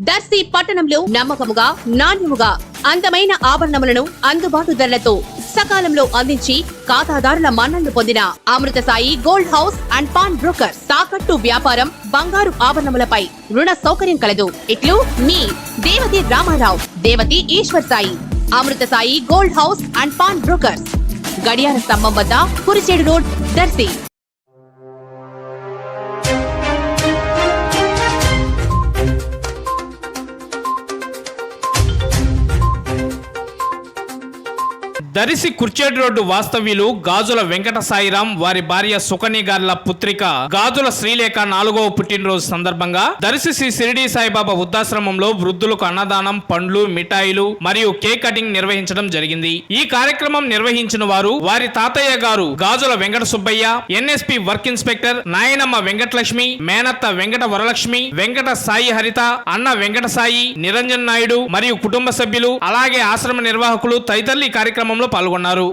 దర్శి పట్టణంలో నమ్మకముగా నాణ్యముగా అందమైన ఆభరణములను అందుబాటు ధరలతో సకాలంలో అందించి ఖాతాదారుల మన్ననలు పొందిన Amrutha Sai gold house and pawn broker. తాకట్టు వ్యాపారం, బంగారు ఆభరణములపై రుణ సౌకర్యం కలదు. ఇట్లు మీ Devathi Ramarao, Devathi Eshwar Sai. Amrutha Sai gold house and pawn brokers, గడియార స్తంభం వద్ద, కురిచేడు రోడ్, దర్శి. దరిసి కుర్చేడు రోడ్డు వాస్తవ్యులు గాజుల వెంకట సాయిరాం, వారి భార్య సుకన్య గార్ల పుత్రిక గాజుల శ్రీలేఖ 4వ పుట్టినరోజు సందర్భంగా దరిసి శ్రీ షిరిడి సాయిబాబా వృద్ధాశ్రమంలో వృద్ధులకు అన్నదానం, పండ్లు, మిఠాయిలు మరియు కేక్ కటింగ్ నిర్వహించడం జరిగింది. ఈ కార్యక్రమం నిర్వహించిన వారు వారి తాతయ్య గారు Gajula Venkata Subbaiah, NSP work inspector నాయనమ్మ వెంకటలక్ష్మి, మేనత్త వెంకట వరలక్ష్మి, వెంకట సాయి హరిత, అన్న వెంకట సాయి, నిరంజన్ నాయుడు మరియు కుటుంబ సభ్యులు, అలాగే ఆశ్రమ నిర్వాహకులు తదితరులు ఈ కార్యక్రమంలో పాల్గొన్నారు.